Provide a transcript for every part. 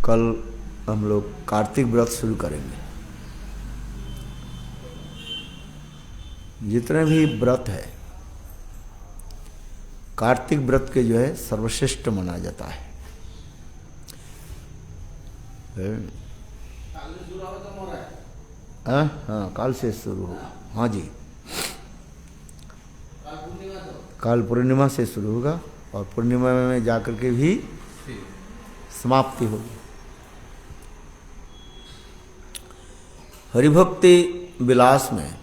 कल हम लोग कार्तिक व्रत शुरू करेंगे। जितने भी व्रत है कार्तिक व्रत के जो है सर्वश्रेष्ठ माना जाता है। हाँ, काल से शुरू होगा। हाँ जी, काल पूर्णिमा से शुरू होगा और पूर्णिमा में जाकर के भी समाप्ति होगी। हरिभक्ति विलास में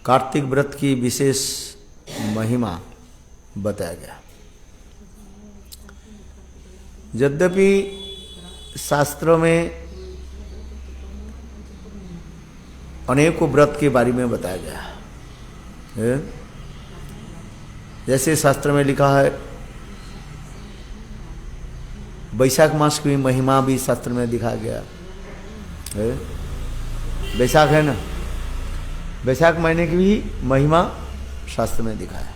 कार्तिक व्रत की विशेष महिमा बताया गया। यद्यपि शास्त्रों में अनेकों व्रत के बारे में बताया गया है। जैसे शास्त्र में लिखा है, वैशाख मास की महिमा भी शास्त्र में दिखाया गया है। वैशाख है ना, वैशाख महीने की भी महिमा शास्त्र में दिखा है।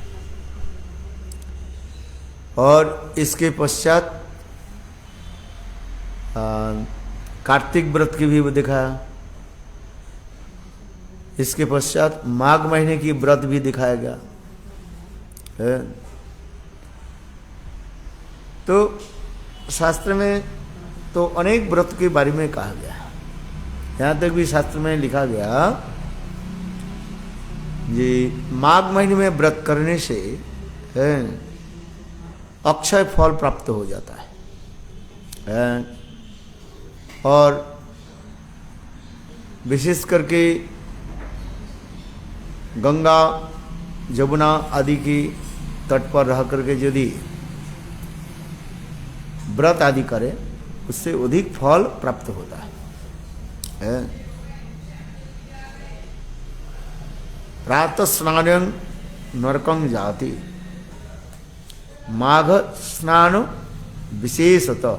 और इसके पश्चात कार्तिक व्रत की भी दिखाया। इसके पश्चात माघ महीने की व्रत भी दिखाया गया है। तो शास्त्र में तो अनेक व्रत के बारे में कहा गया। यहाँ तक भी शास्त्र में लिखा गया जी, माघ महीने में व्रत करने से अक्षय फल प्राप्त हो जाता है। और विशेष करके गंगा जमुना आदि की तट पर रह करके यदि व्रत आदि करे उससे अधिक फल प्राप्त होता है। प्रातः स्नानं नरकं जाति, माघ स्नान विशेषतः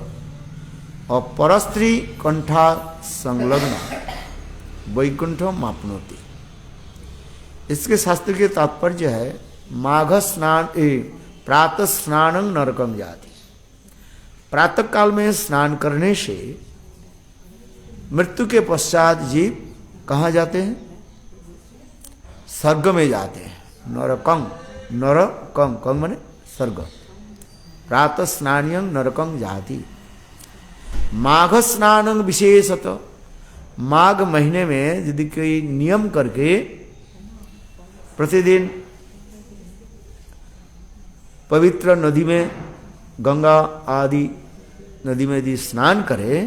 और परस्त्री कंठा संलग्न वैकुंठ मापनोति। इसके शास्त्र के तात्पर्य है, माघ स्नान प्रातः स्नानं नरकं जाति। प्रातः काल में स्नान करने से मृत्यु के पश्चात जीव कहाँ जाते हैं? स्वर्ग में जाते हैं। नरकं, नरकं कं माने स्वर्ग। प्रातः स्नानियं नरकं जाति। माघ स्नानं विशेषतः, माघ महीने में यदि कोई नियम करके प्रतिदिन पवित्र नदी में, गंगा आदि नदी में यदि स्नान करे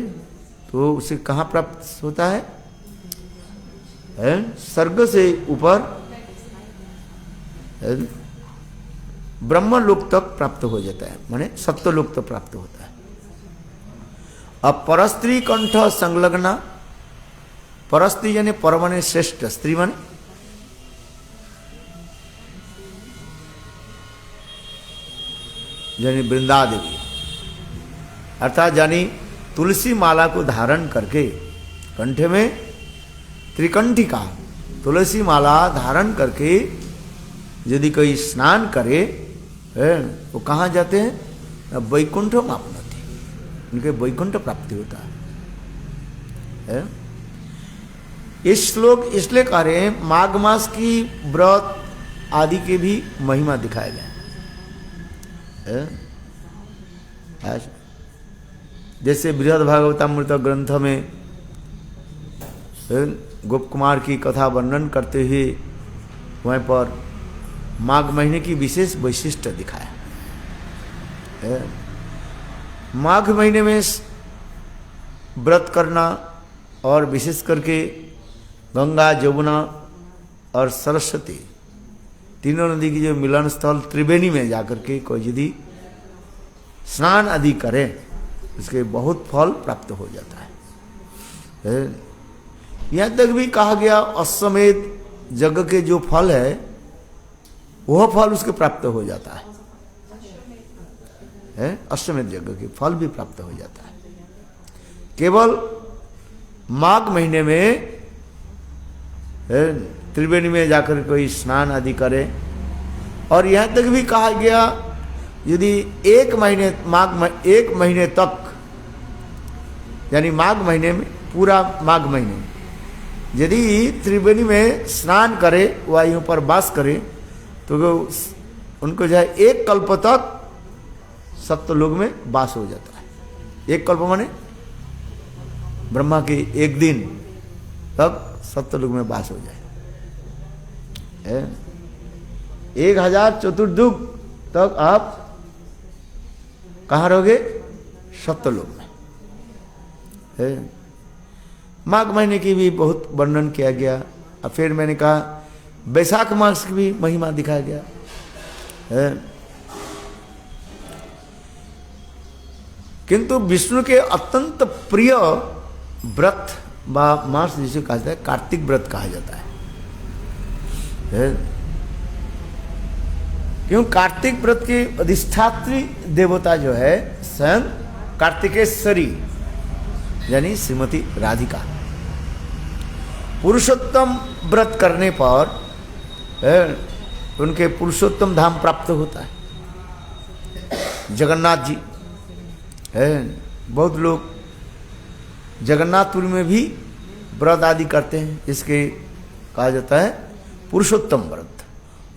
तो उसे कहाँ प्राप्त होता है? स्वर्ग से ऊपर ब्रह्म लोक तक प्राप्त हो जाता है, माने सत्य लोक तक प्राप्त होता है। अब परस्त्री कंठ संलग्ना, परस्त्री यानी पर माने श्रेष्ठ, स्त्री माने यानी वृंदा देवी, अर्थात यानी तुलसी माला को धारण करके कंठे में त्रिकंठिका तुलसी माला धारण करके यदि कोई स्नान करे तो कहाँ जाते हैं? वैकुंठ मापनोति, उनके वैकुंठ प्राप्ति होता है। इस श्लोक इसलिए कह रहे हैं, माघ मास की व्रत आदि के भी महिमा दिखाया गया। जैसे बृहद भागवतामृत ग्रंथ में गोप कुमार की कथा वर्णन करते हुए वहीं पर माघ महीने की विशेष वैशिष्ट दिखाया। माघ महीने में व्रत करना और विशेष करके गंगा जमुना और सरस्वती तीनों नदी की जो मिलन स्थल त्रिवेणी में जाकर के कोई यदि स्नान आदि करे उसके बहुत फल प्राप्त हो जाता है। यहाँ तक भी कहा गया अश्वमेध यज्ञ के जो फल है वह फल उसके प्राप्त हो जाता है। अश्वमेध यज्ञ के फल भी प्राप्त हो जाता है। केवल माघ महीने में त्रिवेणी में जाकर कोई स्नान आदि करे। और यहाँ तक भी कहा गया यदि एक महीने तक यानी माघ महीने में पूरा माघ महीने यदि त्रिवेणी में स्नान करे वायु पर वास करे तो उनको जो है एक कल्प तक सप्तलोक में वास हो जाता है। एक कल्प माने ब्रह्मा के एक दिन तक सप्तलोक में वास हो जाए। 1000 चतुर्युग तक आप कहाँ रहोगे? सप्तलोक में। माघ महीने की भी बहुत वर्णन किया गया। और फिर मैंने कहा वैशाख मास की भी महिमा दिखाया गया है। किंतु विष्णु के अत्यंत प्रिय व्रत व मास जिसे कहा जाता है कार्तिक व्रत कहा जाता है। क्यों? कार्तिक व्रत की अधिष्ठात्री देवता जो है स्वयं कार्तिकेश्वरी यानी श्रीमती राधिका। पुरुषोत्तम व्रत करने पर उनके पुरुषोत्तम धाम प्राप्त होता है। जगन्नाथ जी है, बहुत लोग जगन्नाथपुरी में भी व्रत आदि करते हैं। इसके कहा जाता है पुरुषोत्तम व्रत।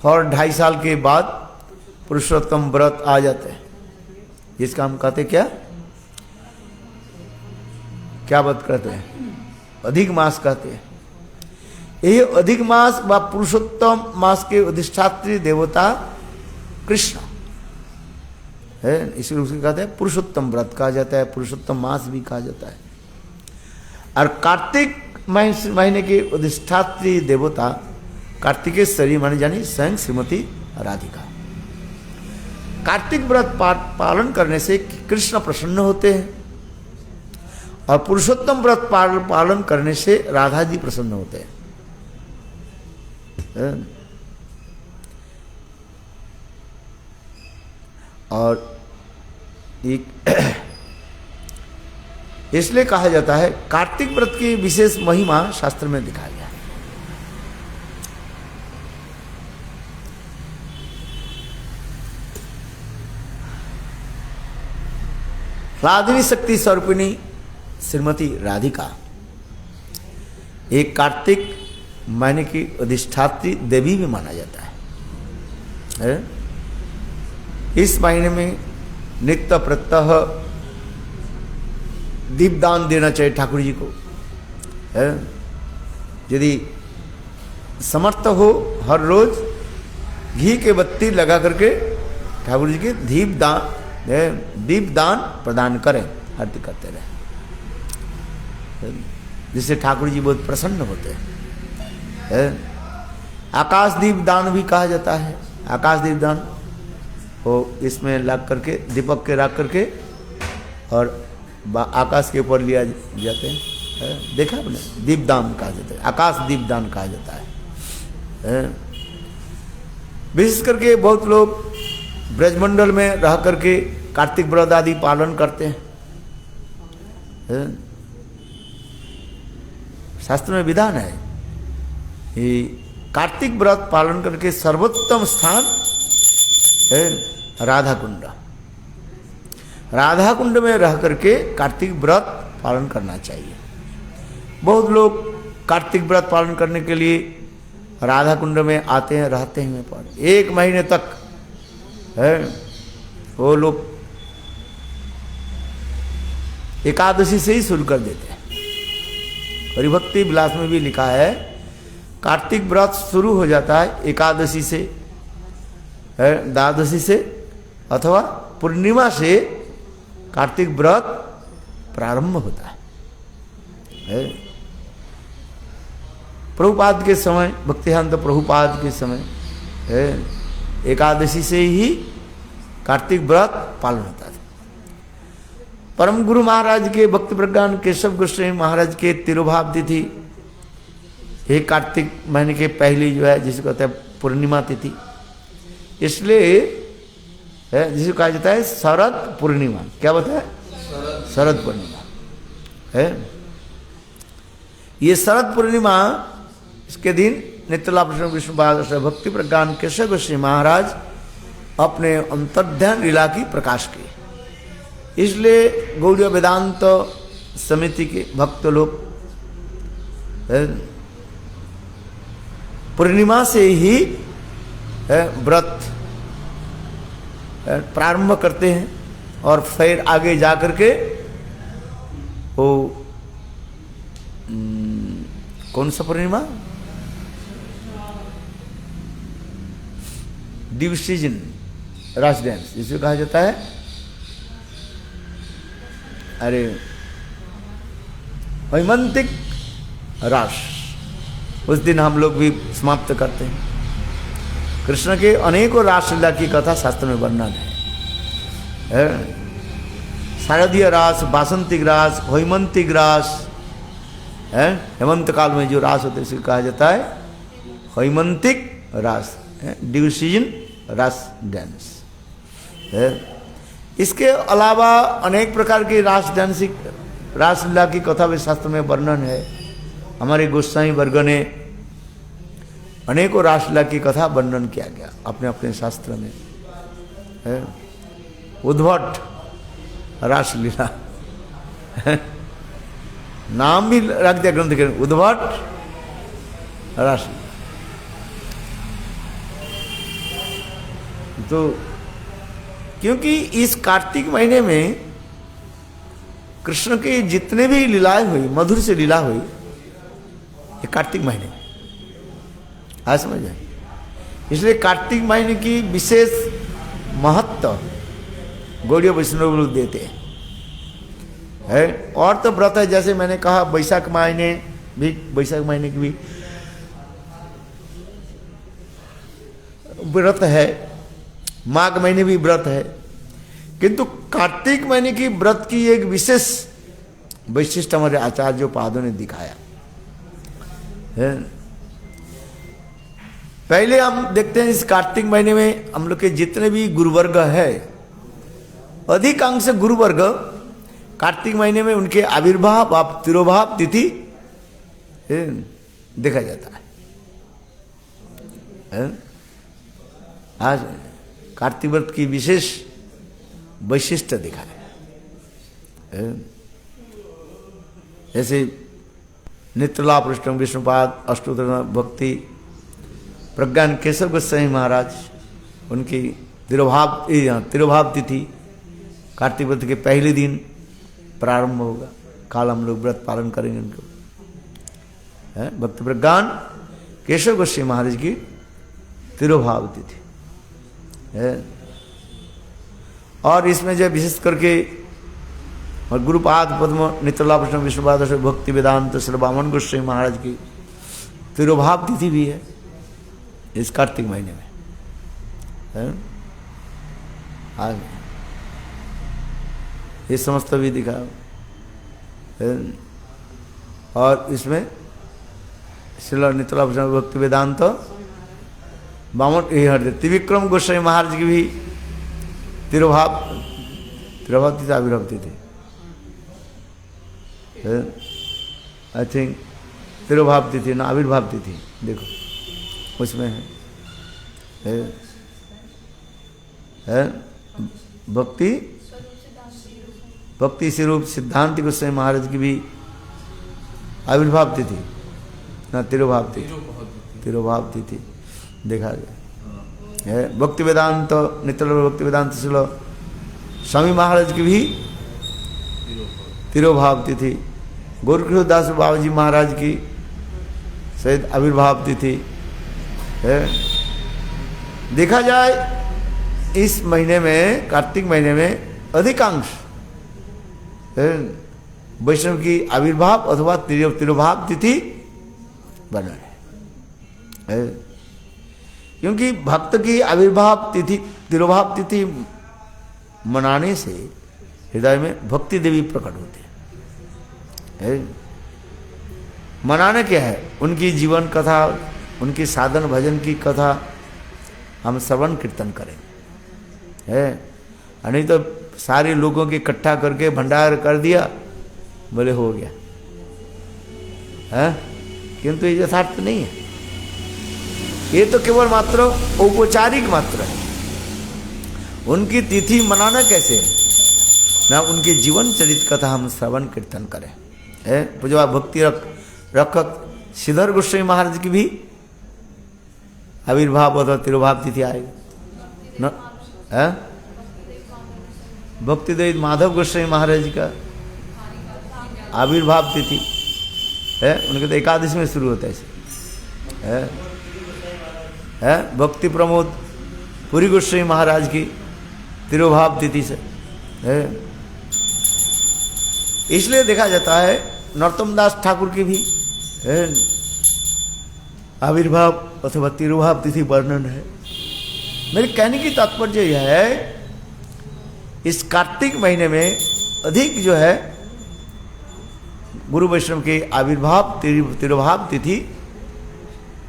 और 2.5 साल के बाद पुरुषोत्तम व्रत आ जाते हैं। इसका हम कहते क्या क्या व्रत कहते हैं? अधिक मास कहते हैं। यही अधिक मास व पुरुषोत्तम मास के अधिष्ठात्री देवता कृष्ण है, इसलिए उसके कहते हैं पुरुषोत्तम व्रत कहा जाता है, पुरुषोत्तम मास भी कहा जाता है। और कार्तिक महीने के अधिष्ठात्री देवता कार्तिकेश्वरी माने जानी स्वयं श्रीमती राधिका। कार्तिक व्रत पालन करने से कृष्ण प्रसन्न होते हैं और पुरुषोत्तम व्रत पालन करने से राधा जी प्रसन्न होते हैं। और इसलिए कहा जाता है कार्तिक व्रत की विशेष महिमा शास्त्र में दिखाया गया है। राधिनी शक्ति स्वरूपिणी श्रीमती राधिका एक कार्तिक महीने की अधिष्ठात्री देवी भी माना जाता है। इस महीने में नित्य प्रत्यह दीपदान देना चाहिए ठाकुर जी को। यदि समर्थ हो हर रोज घी के बत्ती लगा करके ठाकुर जी के दीपदान प्रदान करें, आरती करते रहे, जिससे ठाकुर जी बहुत प्रसन्न होते हैं। आकाश दीपदान भी कहा जाता है। आकाश दीपदान वो इसमें लग करके दीपक के रख करके और आकाश के ऊपर लिया जाते हैं। देखा आपने? दीपदान कहा जाता है, आकाश दीपदान कहा जाता है। विशेष करके बहुत लोग ब्रजमंडल में रह करके कार्तिक व्रत आदि पालन करते हैं। शास्त्र में विधान है कि कार्तिक व्रत पालन करके सर्वोत्तम स्थान है राधा कुंड। राधा कुंड में रह करके कार्तिक व्रत पालन करना चाहिए। बहुत लोग कार्तिक व्रत पालन करने के लिए राधा कुंड में आते हैं, रहते हैं। पर 1 महीने तक है वो लोग एकादशी से ही शुरू कर देते हैं। हरिभक्ति विलास में भी लिखा है कार्तिक व्रत शुरू हो जाता है एकादशी से, द्वादशी से अथवा पूर्णिमा से कार्तिक व्रत प्रारंभ होता है। प्रभुपाद के समय, भक्तिहांत प्रभुपाद के समय एकादशी से ही कार्तिक व्रत पालन होता था। परम गुरु महाराज के भक्ति प्रज्ञान केशव गोस्वामी महाराज के तिरुभाव तिथि एक कार्तिक महीने के पहली जो है जिसे कहते हैं पूर्णिमा तिथि, इसलिए जिसे कहा जाता है शरद पूर्णिमा। क्या बताया? शरद पूर्णिमा है। ये शरद पूर्णिमा इसके दिन नित्यलाभ विष्णुपाद भक्ति प्रज्ञान केशव गोस्वामी महाराज अपने अंतर्ध्यान लीला की प्रकाश की, इसलिए गौड़ीय वेदांत समिति के भक्त लोग पूर्णिमा से ही व्रत प्रारंभ करते हैं और फिर आगे जाकर के वो कौन सा पूर्णिमा, डिविजन रास डांस जिसे कहा जाता है, अरे वैमंतिक रास, उस दिन हम लोग भी समाप्त करते हैं। कृष्ण के अनेकों रासलीला की कथा शास्त्र में वर्णन है। शारदीय रास, वासंतिक रास, वैमंतिक रास है। हेमंत काल में जो रास होते हैं उसे कहा जाता है वैमंतिक रास, डिविजन रास डांस है। इसके अलावा अनेक प्रकार की रास डांसिंग रासलीला की कथा भी शास्त्र में वर्णन है। हमारे गोस्वामी वर्ग ने अनेकों रासलीला की कथा वर्णन किया गया अपने अपने शास्त्र में है। उद्भट रासलीला नाम भी रख दिया ग्रंथ के, उद्भट रासलीला। तो क्योंकि इस कार्तिक महीने में कृष्ण के जितने भी लीलाएं हुई, मधुर से लीला हुई, ये कार्तिक महीने में आज समझ जाए। इसलिए कार्तिक महीने की विशेष महत्व गौड़ीय वैष्णव लोग देते हैं है। और तो व्रत है, जैसे मैंने कहा वैशाख महीने भी, वैशाख महीने की भी व्रत है, माघ महीने भी व्रत है, किंतु कार्तिक महीने की व्रत की एक विशेष वैशिष्ट हमारे आचार्योपादों ने दिखाया है। पहले हम देखते हैं इस कार्तिक महीने में हम लोग के जितने भी गुरुवर्ग है, अधिकांश गुरुवर्ग कार्तिक महीने में उनके आविर्भाव व तिरोभाव तिथि देखा जाता है। आज कार्तिक व्रत की विशेष वैशिष्ट दिखाए, जैसे नित्यलाभ पृष्ठम विष्णुपाद अष्टोत्तर भक्ति प्रज्ञान केशव गोस्वामी महाराज, उनकी तिरुभाव तिथि कार्तिक व्रत के पहले दिन प्रारंभ होगा। काल हम लोग व्रत पालन करेंगे उनको, भक्ति प्रज्ञान केशव गोस्वामी महाराज की तिरुभाव तिथि है। और इसमें जो विशेष करके और गुरुपाद पद्म नित्यलाभ कृष्ण विष्णुपाद भक्ति वेदांत श्री वामन गोस्वामी महाराज की तिरुभाव तिथि भी है इस कार्तिक महीने में है। आज ये समस्त भी दिखा है। और इसमें श्री नित्यलाभ कृष्ण भक्ति वेदांत वामन त्रिविक्रम गोस्वामी महाराज की भी तिरुभाव तिथि आविर्भाव तिथि, आई थिंक तिरुभाव तिथि ना आविर्भाव तिथि, देखो उसमें है भक्ति स्वरूप सिद्धांत गोस्वामी महाराज की भी आविर्भाव तिथि ना तिरुभाव तिथि देखा गया है। भक्ति वेदांत नित्यलाभ भक्ति वेदांत श्री स्वामी महाराज की भी तिरुभाव तिथि, गोरखदास बाबा जी महाराज की शायद आविर्भाव तिथि है। देखा जाए इस महीने में कार्तिक महीने में अधिकांश वैष्णव की आविर्भाव अथवा तिरुभाव तिथि वर्णन है। क्योंकि भक्त की आविर्भाव तिथि, तिरुभाव तिथि मनाने से हृदय में भक्ति देवी प्रकट होती है। मनाना क्या है? उनकी जीवन कथा, उनकी साधन भजन की कथा हम श्रवण कीर्तन करें, है। नहीं तो सारे लोगों की इकट्ठा करके भंडार कर दिया, बोले हो गया, है। किंतु ये यथार्थ नहीं है। ये तो केवल मात्र औपचारिक मात्र है। उनकी तिथि मनाना कैसे है? ना उनके जीवन चरित कथा हम श्रवण कीर्तन करें, है। पूजवा भक्ति रक्षक श्रीधर गोस्वामी महाराज की भी आविर्भाव अथवा तिरुभाव तिथि आएगी न, है। भक्तिदेव माधव गोस्वामी महाराज का आविर्भाव तिथि है, उनके तो एकादशी में शुरू होता है, है। भक्ति प्रमोद पुरी गोस्वामी महाराज की तिरुभाव तिथि से है। इसलिए देखा जाता है नरोत्तम दास ठाकुर की भी है आविर्भाव अथवा तिरुभाव तिथि वर्णन है। मेरे कहने की तात्पर्य यह है, इस कार्तिक महीने में अधिक जो है गुरु वैष्णव के आविर्भाव तिरुभाव तिथि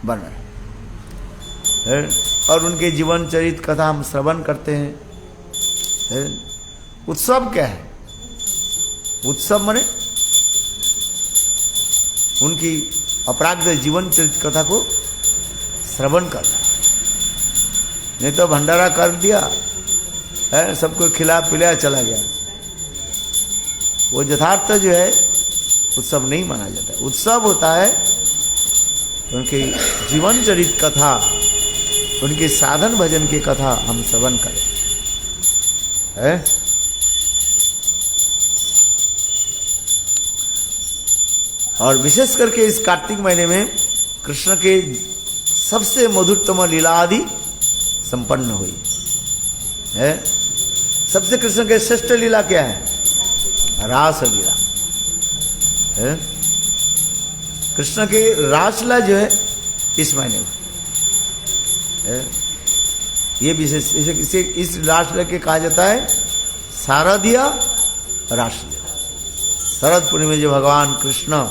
वर्णन है, और उनके जीवन चरित कथा हम श्रवण करते हैं, है। उत्सव क्या है? उत्सव माने उनकी अपराध जीवन चरित कथा को श्रवण करना, नहीं तो भंडारा कर दिया है, सबको खिला पिलाया चला गया, वो यथार्थ जो है उत्सव नहीं माना जाता। उत्सव होता है उनके जीवन चरित कथा, उनके साधन भजन की कथा हम श्रवण करें, है। और विशेष करके इस कार्तिक महीने में कृष्ण के सबसे मधुरतम लीला आदि संपन्न हुई है। सबसे कृष्ण के श्रेष्ठ लीला क्या है? रास लीला है। कृष्ण के रासलीला जो है इस महीने में है। ये विशेष इसे इस रासलीला के कहा जाता है शारदीय रासलीला। शरद पूर्णिमा में जो भगवान कृष्ण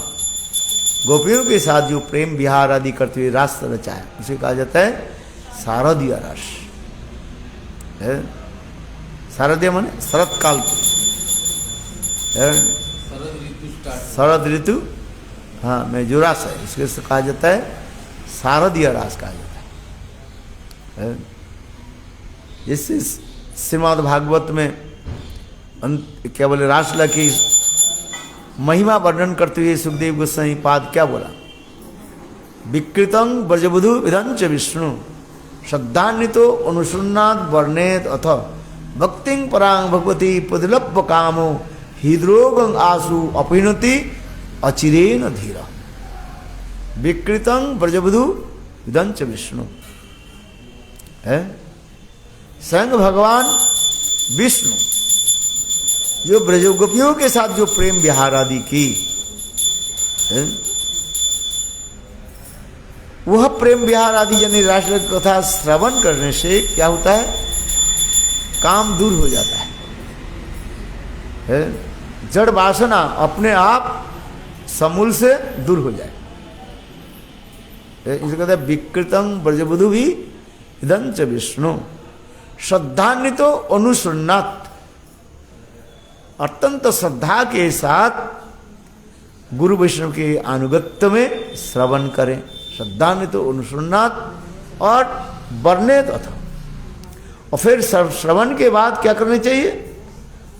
गोपियों के साथ जो प्रेम विहार आदि करते हुए रास रचाया, उसे कहा जाता है शारदीय रास, है। शारदीय माने शरद काल की, शरद ऋतु, हाँ में जो रास है उसके कहा जाता है शारदीय रास कहा जाता है। जिससे श्रीमद् भागवत में क्या बोले, रासलीला की महिमा वर्णन करते हुए सुखदेव गोस्वामी पाद क्या बोला? विकृतं ब्रजबधु विधंच विष्णु श्रद्धान्वितो अनुसुन्नाद वर्णेत अथ भक्तिं परां भगवती पुदलप्प कामो हृद्रोगं आशु अपीनति अचिरेन धीरा। विकृतं ब्रजबधु विधंच विष्णु है। स्वयं भगवान विष्णु जो ब्रज गोपियों के साथ जो प्रेम विहार आदि की है, वह प्रेम विहार आदि यानी रासलीला कथा श्रवण करने से क्या होता है? काम दूर हो जाता है। जड़ वासना अपने आप समूल से दूर हो जाए। इसे कहते हैं विकृतं ब्रजबधु भी इदंच विष्णु श्रद्धान्वितो अनुसुन्नात। अत्यंत श्रद्धा के साथ गुरु वैष्णव के अनुगत्य में श्रवण करें। श्रद्धान्वित अनुसुन्नात और वर्णित अथ। और फिर श्रवण के बाद क्या करना चाहिए?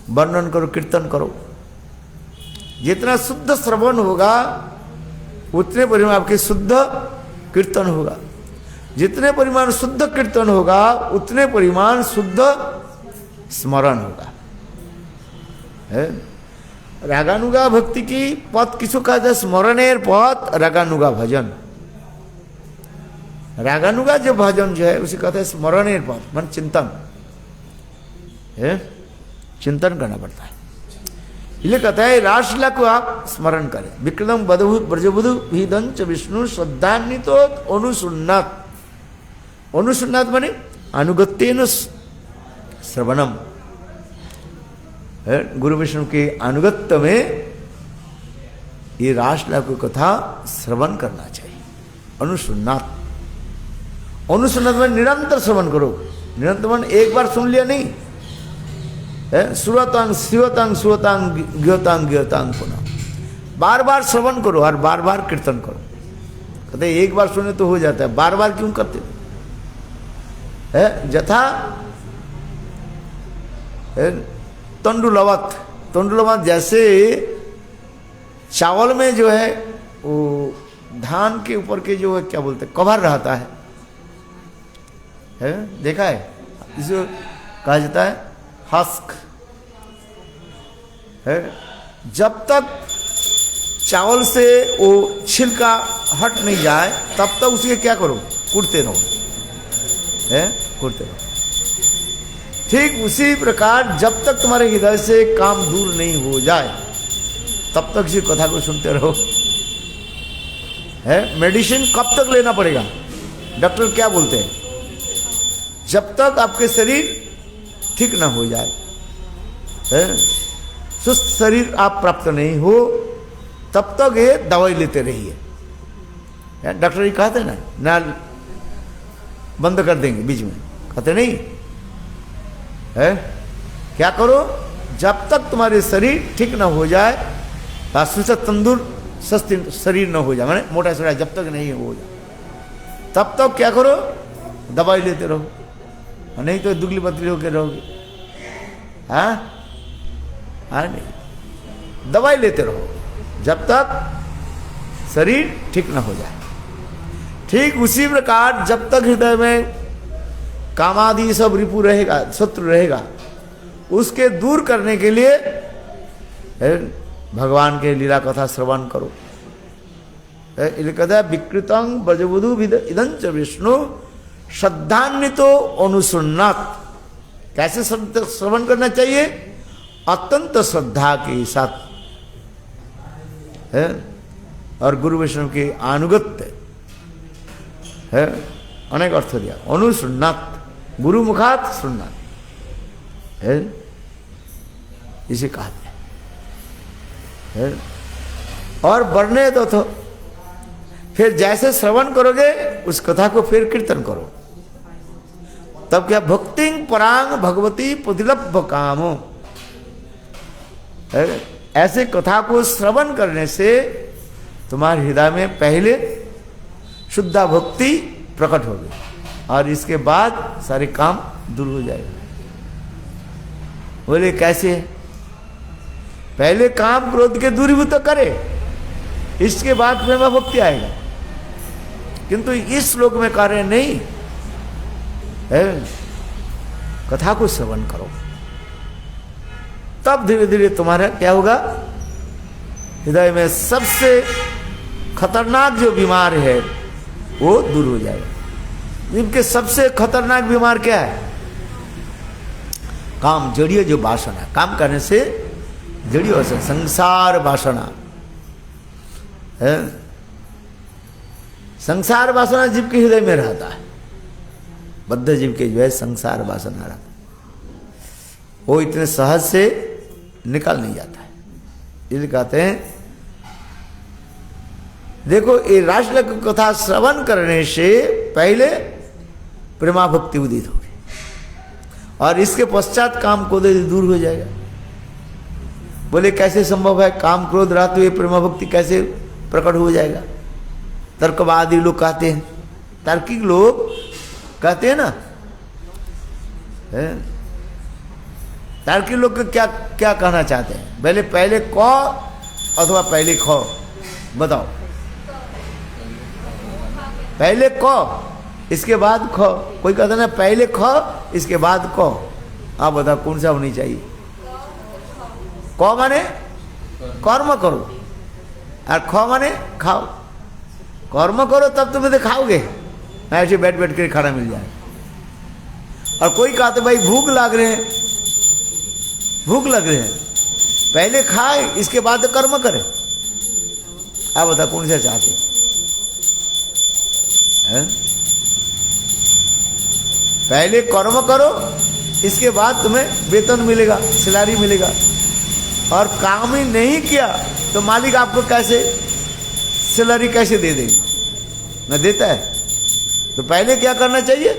वर्णन करो, कीर्तन करो। जितना शुद्ध श्रवण होगा उतने परिमाण आपके शुद्ध कीर्तन होगा। जितने परिमाण शुद्ध कीर्तन होगा उतने परिमाण शुद्ध स्मरण होगा। रागानुगा भक्ति की पथ किसु कहा जाए? स्मरणेर पथ रागानुगा भजन। रागानुगा जो भजन जो है उसे कहते हैं स्मरणेर पथ, मन चिंतन है। चिंतन करना पड़ता है। इसलिए कहता है रासलीला को आप स्मरण करें। विक्रम ब्रजबधु विदंच विष्णु श्रद्धान्वितो अनुसुन्नात। अनुसन्नात माने अनुगत्येन श्रवणम, गुरु वैष्णव के अनुगत्य में ये रासलीला की कथा श्रवण करना चाहिए। अनुसन्नात, अनुसन्नात में निरंतर श्रवण करो। निरंतर मन एक बार सुन लिया नहीं है, श्रुतांग शिवतांग सुवतांग ज्ञतांग ज्ञतांग पुनः बार बार श्रवण करो और बार बार कीर्तन करो। कहते एक बार सुने तो हो जाता है, बार बार क्यों करते है? जथा तंडुलवत, तंडुलवत जैसे चावल में जो है वो धान के ऊपर के जो है क्या बोलते हैं कवर रहता है, देखा है? इसे कहा जाता है हस्क है। जब तक चावल से वो छिलका हट नहीं जाए तब तक उसके क्या करो, कूटते रहो, है कूटते रहो। ठीक उसी प्रकार जब तक तुम्हारे हृदय से काम दूर नहीं हो जाए तब तक इसी कथा को सुनते रहो। है मेडिसिन कब तक लेना पड़ेगा? डॉक्टर क्या बोलते हैं? जब तक आपके शरीर ठीक ना हो जाए, है सुस्त शरीर आप प्राप्त नहीं हो तब तक ये दवाई लेते रहिए। डॉक्टर ही कहते ना, ना बंद कर देंगे बीच में, कहते नहीं है। क्या करो? जब तक तुम्हारे शरीर ठीक ना हो जाए, सुस्त तंदुरुस्त शरीर न हो जाए, माने मोटा सोटा जब तक नहीं हो जाए तब तक क्या करो? दवाई लेते रहो, नहीं तो दुगली पतली होकर रहोगे। हाँ हाँ, नहीं दवाई लेते रहो जब तक शरीर ठीक न हो जाए। ठीक उसी प्रकार जब तक हृदय में कामादि सब रिपु रहेगा, शत्रु रहेगा, उसके दूर करने के लिए भगवान के लीला कथा श्रवण करो। कहता है विकृतं ब्रजवधू इदंच विष्णु श्रद्धान्वितो अनुसन्नात। कैसे श्रवण करना चाहिए? अत्यंत श्रद्धा के साथ है, और गुरु वैष्णव के अनुगत्य है। अनेक अर्थ दिया। अनुसन्नात, गुरु मुखात सुन्नात है, इसे कहते है। और बढ़ने तो फिर जैसे श्रवण करोगे उस कथा को फिर कीर्तन करो, तब क्या भक्ति परांग भगवती पुदिलभ कामो। ऐसे कथा को श्रवण करने से तुम्हारे हृदय में पहले शुद्धा भक्ति प्रकट होगी और इसके बाद सारे काम दूर हो जाएगा। बोले कैसे? पहले काम क्रोध के दूरीभूत करे, इसके बाद प्रेम भक्ति आएगा। किंतु इस श्लोक में कह रहे नहीं है, कथा को श्रवण करो, तब धीरे धीरे तुम्हारा क्या होगा? हृदय में सबसे खतरनाक जो बीमार है वो दूर हो जाएगा। इनके सबसे खतरनाक बीमार क्या है? काम, जड़िए जो वासना, काम करने से जड़िए वासना, संसार वासना है। संसार वासना जीव के हृदय में रहता है, बद्ध जीव के जो है संसार वासना रहता है, वो इतने सहज से निकल नहीं जाता है। इसलिए कहते हैं देखो ये रासलीला की कथा श्रवण करने से पहले प्रेमा भक्ति उदित होगी और इसके पश्चात काम क्रोध दूर हो जाएगा। बोले कैसे संभव है? काम क्रोध रहते हुए प्रेमा भक्ति कैसे प्रकट हो जाएगा? तर्कवादी लोग कहते हैं, तार्किक लोग कहते हैं ना, तार्किक लोग क्या क्या कहना चाहते हैं? पहले क अथवा पहले ख, बताओ। पहले क इसके बाद ख, कोई कहता ना पहले ख इसके बाद क। आप बताओ कौन सा होनी चाहिए? क माने कर्म करो और ख माने खाओ। कर्म करो तब तुम्हें खाओगे, ऐसे बैठ बैठ कर खाना मिल जाए। और कोई कहते भाई भूख लग रहे हैं, भूख लग रहे हैं, पहले खाए इसके बाद कर्म करे। आप बता कौन सा चाहते हैं? पहले कर्म करो, इसके बाद तुम्हें वेतन मिलेगा, सैलरी मिलेगा। और काम ही नहीं किया तो मालिक आपको कैसे सैलरी कैसे दे देंगे? न देता है। तो पहले क्या करना चाहिए?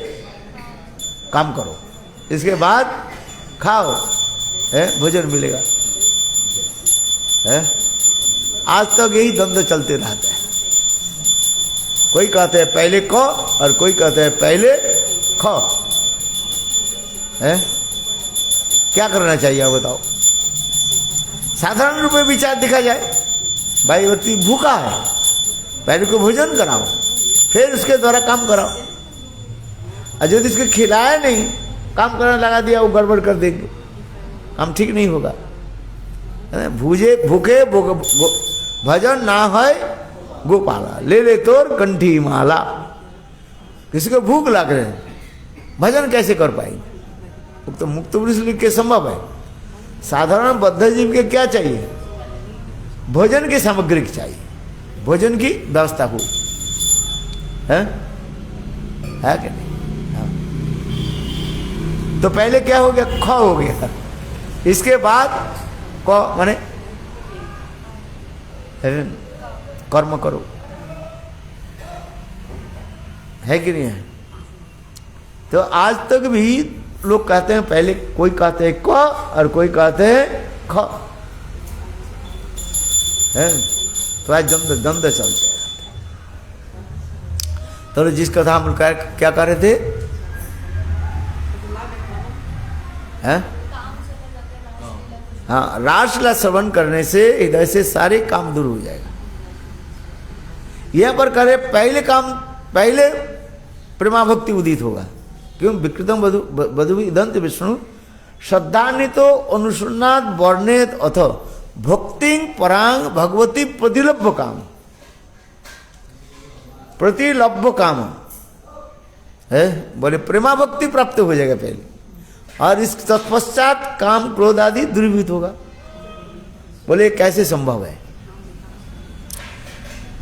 काम करो, इसके बाद खाओ, है भोजन मिलेगा। है आज तक यही द्वंद्व चलते रहता है। कोई कहते हैं पहले को और कोई कहते हैं पहले खो। है क्या करना चाहिए आप बताओ? साधारण रूप में विचार देखा जाए, भाई व्यक्ति भूखा है, पहले को भोजन कराओ, फिर उसके द्वारा काम कराओ। और यदि इसको खिलाया नहीं, काम करने लगा दिया, वो गड़बड़ कर देंगे, काम ठीक नहीं होगा। भूखे भजन ना है गोपाला, ले तोर कंठी माला। किसी को भूख लग रहे हैं, भजन कैसे कर पाएंगे? तो मुक्त पुरुष लिख के संभव है। साधारण बद्ध जीव के क्या चाहिए? भोजन की सामग्री चाहिए, भोजन की व्यवस्था हो, है कि नहीं? हाँ। तो पहले क्या हो गया? ख हो गया। इसके बाद क माने कर्म करो, है कि नहीं है? तो आज तक भी लोग कहते हैं पहले, कोई कहते हैं क और कोई कहते हैं ख, है? तो आज द्वंद्व चलते हैं। तो जिस कथा हम क्या कर रहे थे? हैं? हाँ, रासलीला श्रवण करने से हृदय से सारे काम दूर हो जाएगा। यहां पर करे पहले प्रेमा भक्ति उदित होगा। क्यों? विकृतम वधु दंत विष्णु श्रद्धान्वितो अनुसन्नाद वर्णेत अथ भक्ति परांग भगवती प्रतिलभ्य काम है। बोले प्रेमा भक्ति प्राप्त हो जाएगा पहले, और इस तत्पश्चात काम क्रोध आदि दूरीभूत होगा। बोले कैसे संभव है?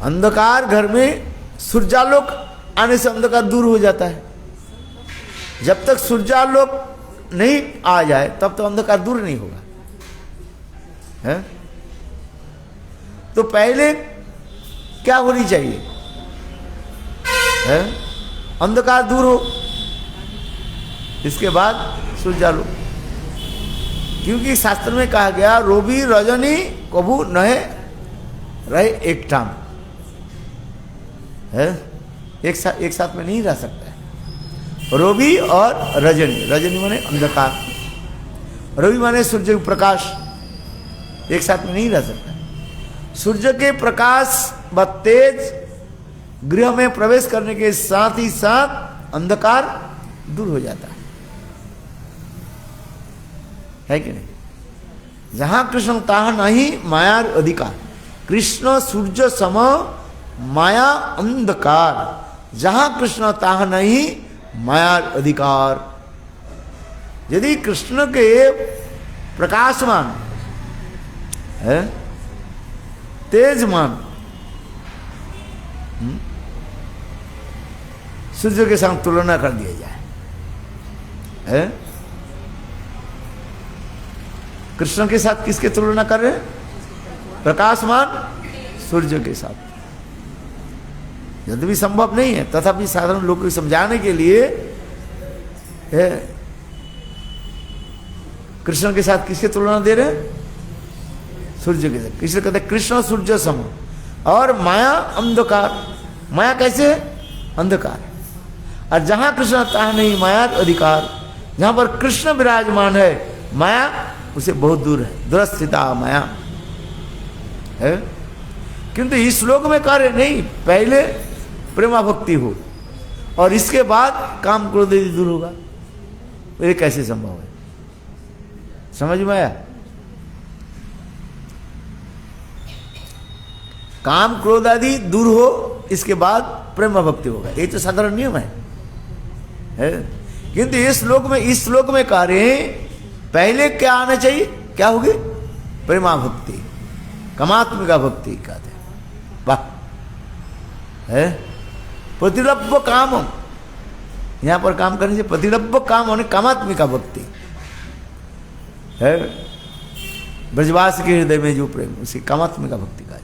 अंधकार घर में सूर्यालोक आने से अंधकार दूर हो जाता है। जब तक सूर्यालोक नहीं आ जाए तब तो अंधकार दूर नहीं होगा, है? तो पहले क्या होनी चाहिए? है? अंधकार दूर हो, इसके बाद सूर्यालोक। क्योंकि शास्त्र में कहा गया रोबी रजनी कबू नहे रहे एक टाम, है? एक साथ में नहीं रह सकता है। रवि और रजनी, रजनी माने अंधकार, रवि माने सूर्य का प्रकाश, एक साथ में नहीं रह सकता। सूर्य के प्रकाश व तेज गृह में प्रवेश करने के साथ ही साथ अंधकार दूर हो जाता है कि नहीं? जहां कृष्ण तहाँ नहीं माया अधिकार। कृष्ण सूर्य सम माया अंधकार, जहां कृष्ण तहाँ नहीं माया अधिकार। यदि कृष्ण के प्रकाशमान है, तेजमान सूर्य के साथ तुलना कर दिया जाए, है? कृष्ण के साथ किसके तुलना कर रहे हैं? प्रकाशमान सूर्य के साथ। यदि भी संभव नहीं है, तथापि साधारण लोगों को समझाने के लिए कृष्ण के साथ किसके तुलना दे रहे हैं? सूर्य के साथ। किसने कहते हैं कृष्ण सूर्य सम, और माया अंधकार। माया कैसे है? अंधकार। और जहां कृष्ण तहाँ नहीं माया अधिकार। जहां पर कृष्ण विराजमान है, माया उसे बहुत दूर है, दूरस्थिता माया है। किंतु इस श्लोक में कार्य नहीं, पहले प्रेमा भक्ति हो और इसके बाद काम क्रोध दूर होगा। ये कैसे संभव है? समझ में आया? काम क्रोध आदि दूर हो, इसके बाद प्रेम भक्ति होगा। ये तो साधारण नियम है? किंतु इस श्लोक में कह रहे हैं पहले क्या आना चाहिए? क्या होगी? प्रेमा भक्ति, कामात्मिका भक्ति कहते हैं। वाह, है प्रतिलभ्य काम, यहाँ पर काम करने से प्रतिलब्ध काम होने कामात्मिका भक्ति है। ब्रजवास के हृदय में जो प्रेम, उसे कामात्मिका भक्ति का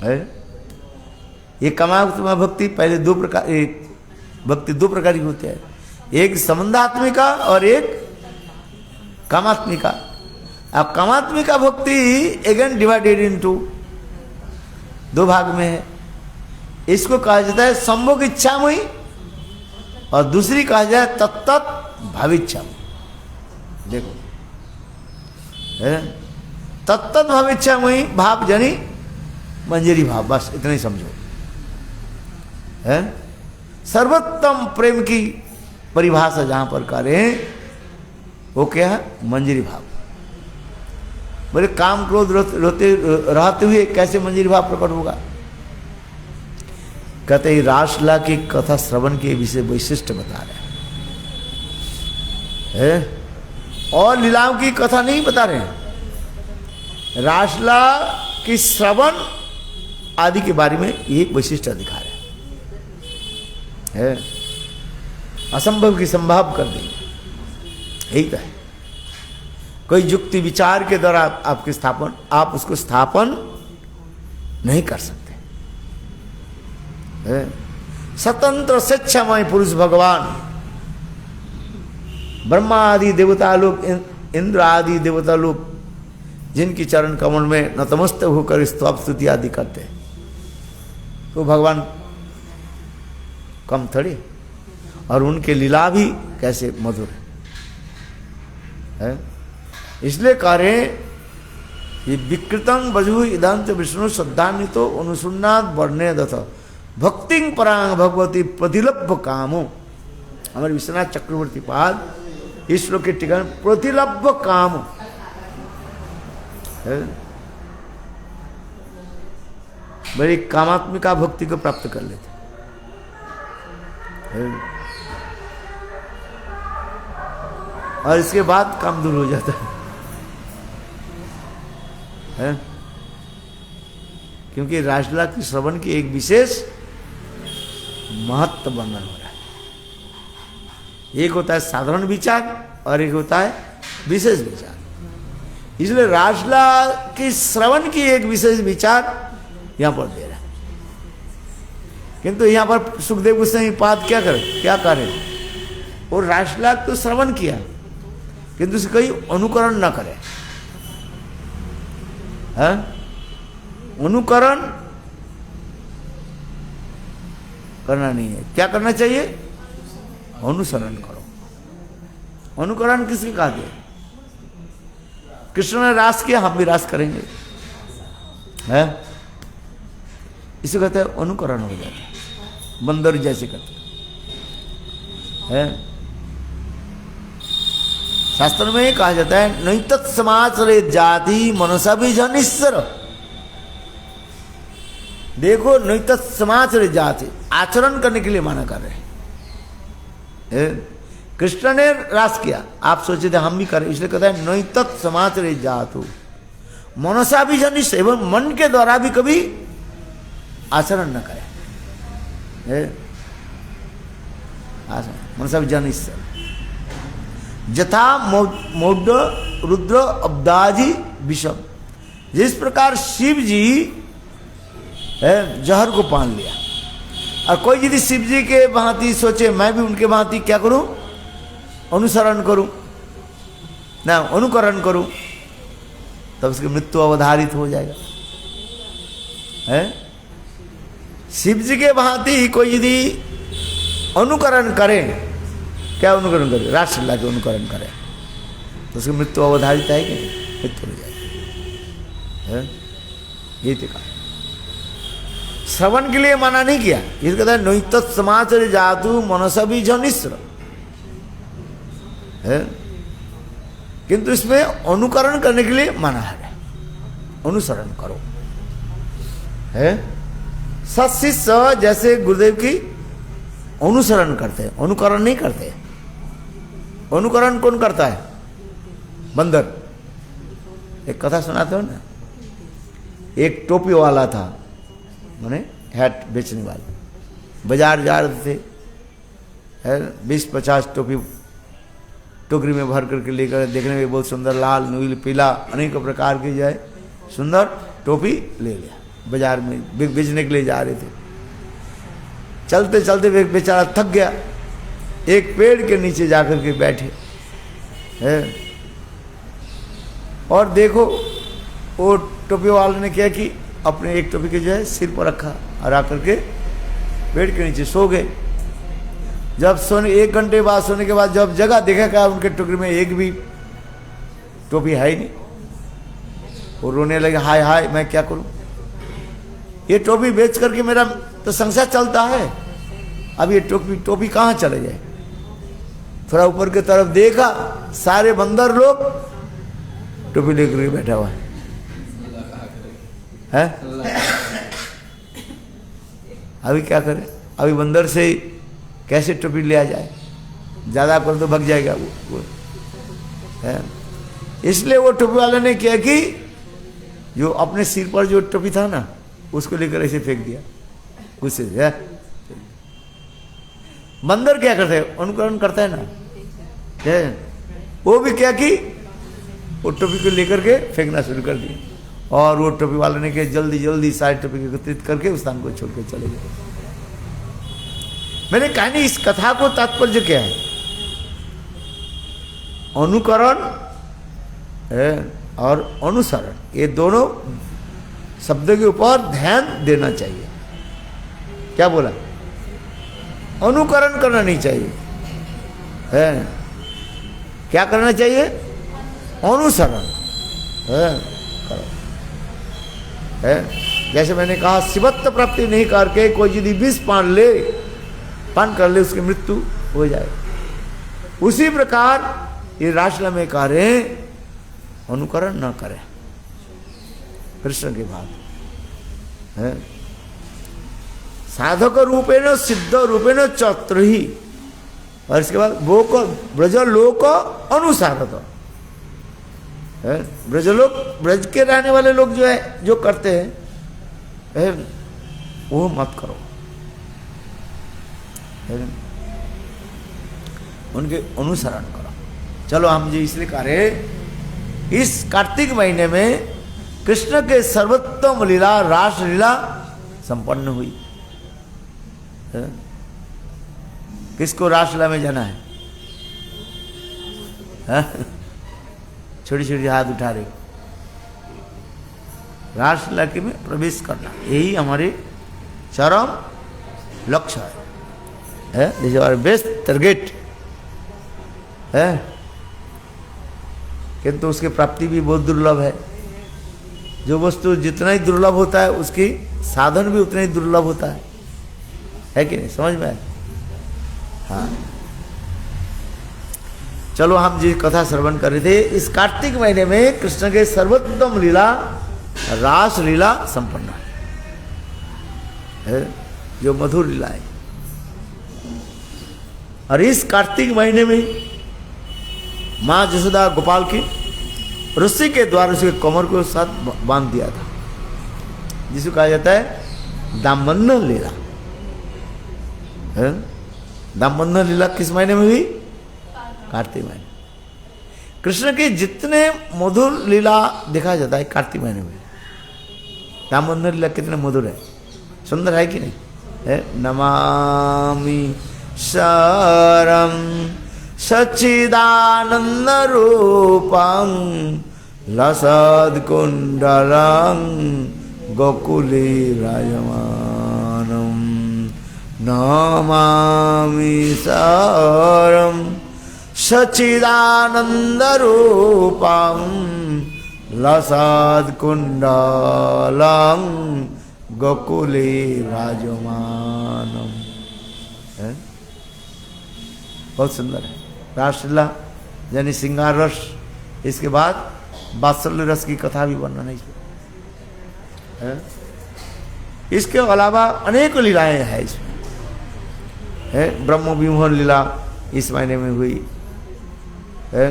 है। ये कामात्मिका भक्ति पहले दो प्रकार, एक भक्ति दो प्रकार की होती है, एक संबंधात्मिका और एक कामात्मिका। अब कामात्मिका भक्ति अगेन डिवाइडेड इनटू दो भाग में है। इसको कहा जाता है संभोग इच्छामयी और दूसरी कहा जाए तत्त भाविच्छामयी। देखो तत्त भाविच्छामयी भाव जनी मंजरी भाव, बस इतना ही समझो है। सर्वोत्तम प्रेम की परिभाषा जहां पर करें वो क्या है, मंजरी भाव। बोले काम क्रोध रहते हुए कैसे मंजरी भाव प्रकट होगा? कहते ही रासलीला की कथा श्रवण के विषय वैशिष्ट बता रहे हैं, और लीलाओं की कथा नहीं बता रहे हैं। रासलीला की श्रवण आदि के बारे में ये वैशिष्ट दिखा रहे हैं। असंभव की संभव कर देंगे, यही तो है। कोई युक्ति विचार के द्वारा आपके स्थापन, आप उसको स्थापन नहीं कर सकते। स्वतंत्र स्वेच्छामय पुरुष भगवान, ब्रह्मा आदि देवता लोग, इंद्र आदि देवता लोग जिनकी चरण कमल में नतमस्तक होकर स्तव स्तुति आदि करते हैं, तो भगवान कम थोड़ी। और उनके लीला भी कैसे मधुर है। इसलिए कह रहे ये विकृतं बजु इदांत विष्णु श्रद्धान्वितो अनुसुन्नाद वर्णे दथ भक्ति परांग भगवती प्रतिलब्ध कामो। हमारे विश्वनाथ चक्रवर्ती पाद इस श्लोक के टीका में प्रतिलब्ध काम है, बड़ी कामात्मिका भक्ति को प्राप्त कर लेते है। और इसके बाद काम दूर हो जाता है। क्योंकि रासलीला की श्रवण की एक विशेष महत्व वर्णन हो रहा है। एक होता है साधारण विचार और एक होता है विशेष विचार। इसलिए रासलीला की श्रवण की एक विशेष विचार यहां पर दे रहा है। किंतु यहां पर सुखदेव गोस्वामी पाद क्या करे, और रासलीला तो श्रवण किया किंतु उसे कोई अनुकरण न करे। है अनुकरण करना नहीं है, क्या करना चाहिए? अनुसरण करो। अनुकरण किसके कहते हैं? कृष्ण ने रास किया, हम भी रास करेंगे, है इसे कहते हैं अनुकरण हो जाता है, बंदर जैसे करते हैं। शास्त्र में कहा जाता है नहीं तत्समाचरे जाति मनसा भी जनिश्वर। देखो नहीं तत्समाचरे जाति, आचरण करने के लिए माना कर रहे हैं। कृष्ण ने रास किया, आप सोचे थे हम भी करें, इसलिए कहता है नहीं तत्समाचरे जातु मनसा भी जनिश्वर, एवं मन के द्वारा भी कभी आचरण न करें। मनसा भी जनिश्वर जथा मौड रुद्र अब्दाजी विषम। जिस प्रकार शिव जी जहर को पान लिया, और कोई यदि शिव जी के भांति सोचे मैं भी उनके भांति क्या करूं, अनुसरण करूं ना अनुकरण करूं, तब उसकी मृत्यु अवधारित हो जाएगा। है शिव जी के भांति कोई यदि अनुकरण करे, क्या अनुकरण करे? रासलीला के अनुकरण करे, तो उसकी मृत्यु अवधारित है कि नहीं? मृत्यु हो जाएगी। ये देखा श्रवण के लिए मना नहीं किया, इसलिए कहता है नहीं तत्समाचरे जातु मनसा भी जनिश्वर है, किंतु इसमें अनुकरण करने के लिए मना है, अनुसरण करो। है सत्शिष्य जैसे गुरुदेव की अनुसरण करते हैं, अनुकरण नहीं करते। अनुकरण कौन करता है? बंदर। एक कथा सुनाते हो ना, एक टोपी वाला था, माने हैट बेचने वाले, बाजार जा रहे थे, है 20-50 टोपी टोकरी में भर करके लेकर, देखने में बहुत सुंदर लाल नील पीला अनेक प्रकार की जो है सुंदर टोपी ले लिया, बाजार में बेचने के लिए जा रहे थे। चलते चलते बेचारा थक गया, एक पेड़ के नीचे जाकर के बैठे है। और देखो वो टोपी वाले ने क्या कि अपने एक टोपी के जो है सिर पर रखा और आकर के पेड़ के नीचे सो गए। जब सोने 1 घंटे बाद सोने के बाद जब जगह देखा क्या उनके टोकरी में एक भी टोपी है ही नहीं। वो रोने लगे, हाय हाय मैं क्या करूं, ये टोपी बेच करके मेरा तो संसार चलता है, अब ये टोपी कहाँ चले जाए। थोड़ा ऊपर की तरफ देखा, सारे बंदर लोग टोपी लेकर बैठा हुआ है। अभी क्या करें, अभी बंदर से कैसे टोपी लिया जाए, ज्यादा कर तो भग जाएगा वो है। इसलिए वो टोपी वाले ने क्या कि जो अपने सिर पर जो टोपी था ना उसको लेकर ऐसे फेंक दिया गुस्से से। बंदर क्या करते हैं, अनुकरण करता है ना है? वो भी क्या कि वो टोपी को लेकर के फेंकना शुरू कर दिया, और वो टोपी वाले ने क्या जल्दी जल्दी सारी टोपी को एकत्रित करके उस स्थान को छोड़ के चले गए। मैंने कहा नहीं, इस कथा को तात्पर्य क्या है, अनुकरण है और अनुसरण, ये दोनों शब्दों के ऊपर ध्यान देना चाहिए। क्या बोला, अनुकरण करना नहीं चाहिए है, क्या करना चाहिए, अनुसरण है। जैसे मैंने कहा शिवत्व प्राप्ति नहीं करके कोई यदि विष पान कर ले उसकी मृत्यु हो जाए, उसी प्रकार ये रासलीला में कह रहे अनुकरण न करें कृष्ण के बाद है। साधक रूपेण सिद्ध रूपेण चत्र ही, और इसके बाद वो को ब्रजलोक अनुसारत है। ब्रजलोक, ब्रज के रहने वाले लोग जो है जो करते हैं वो मत करो, उनके अनुसरण करो। चलो हम जी इसलिए कह रहे, इस कार्तिक महीने में कृष्ण के सर्वोत्तम लीला रास लीला संपन्न हुई है। किसको रासलीला में जाना है, छोटी छोटी हाथ उठा रहे, रासलीला के में प्रवेश करना, यही हमारे चरम लक्ष्य है। This is our best target है, किंतु उसकी प्राप्ति भी बहुत दुर्लभ है। जो वस्तु जितना ही दुर्लभ होता है उसकी साधन भी उतना ही दुर्लभ होता है कि नहीं, समझ में आए। हाँ चलो हम जी कथा श्रवण कर रहे थे, इस कार्तिक महीने में कृष्ण के सर्वोत्तम लीला रास लीला संपन्न है, जो मधुर लीला है। और इस कार्तिक महीने में माँ जसोदा गोपाल की रस्सी के द्वारा उसके कमर को साथ बांध दिया था, जिसको कहा जाता है दामबंधन लीला है। दामबंधन लीला किस महीने में हुई, कार्तिक महीने। कृष्ण के जितने मधुर लीला देखा जाता है कार्तिक महीने में। दामबंधन लीला कितने मधुर है, सुंदर है कि नहीं है। नमामि शरम सच्चिदानंद रूपं लसद कुंडलं गोकुले राजमानं। नमामि शरम सच्चिदानंद रूपं लसद कुंडलं गोकुले राजमानं। बहुत सुंदर है रासलीला, यानी श्रृंगार रस। इसके बाद वात्सल्य रस की कथा भी वर्णन है इसमें। इसके अलावा अनेक लीलाएं हैं इसमें है। ब्रह्म विमोहन लीला इस महीने में हुई है।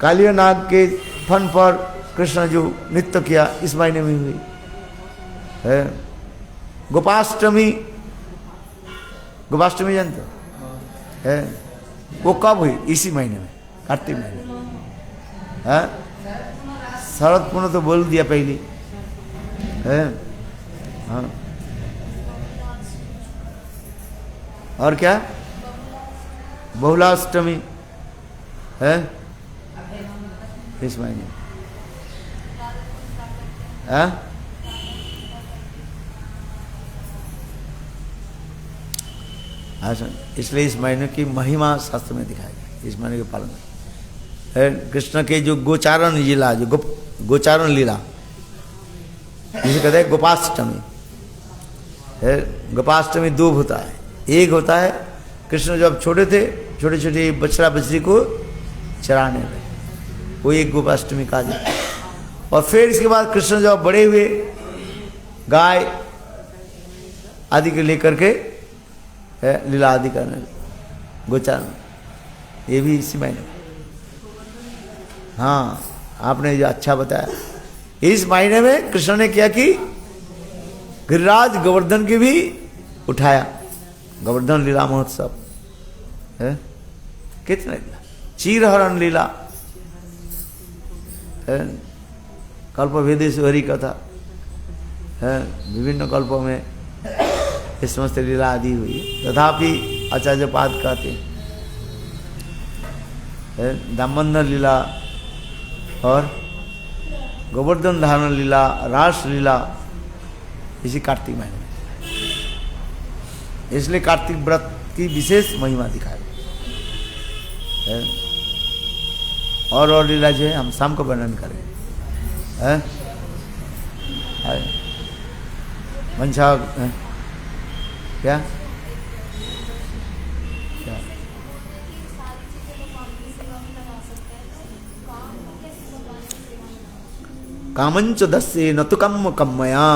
कालिया नाग के फन पर कृष्ण जो नृत्य किया इस महीने में हुई है। गोपाष्टमी, गोपाष्टमी जानते हो है, वो कब हुई? इसी महीने में, कार्तिक महीने में। है शरद पूर्ण तो बोल दिया पहले है। हाँ, और क्या? बहुलाष्टमी है इस महीने है। इसलिए इस महीने की महिमा शास्त्र में दिखाई गई, इस महीने के पालन है। कृष्ण के जो गोचारण लीला, जो गोचारण लीला जिसे कहते हैं गोपाष्टमी है। गोपाष्टमी दो होता है, एक होता है कृष्ण जब छोटे थे, छोटे छोटे बछड़ा बछड़ी को चराने में, वो एक गोपाष्टमी का है। और फिर इसके बाद कृष्ण जब बड़े हुए, गाय आदि के लेकर के लीला आदि करने, गोचारण, ये भी इसी महीने। हाँ, आपने जो अच्छा बताया, इस महीने में कृष्ण ने क्या की? गिरिराज गोवर्धन की भी उठाया, गोवर्धन लीला महोत्सव है। कितने लीला, चीरहरण लीला है, कल्पभेदेषु हरि कथा है, विभिन्न कल्पों में इस समस्त लीला आदि हुई। तथापि आचार्य पाद कहते हैं दामोदर लीला और गोवर्धन धारण लीला, रास लीला इसी कार्तिक महीने में। इसलिए कार्तिक व्रत की विशेष महिमा दिखाई है। और लीला जो है हम शाम को वर्णन करें है। मंशा क्या क्या कामंच दस्ये न तो कम कमया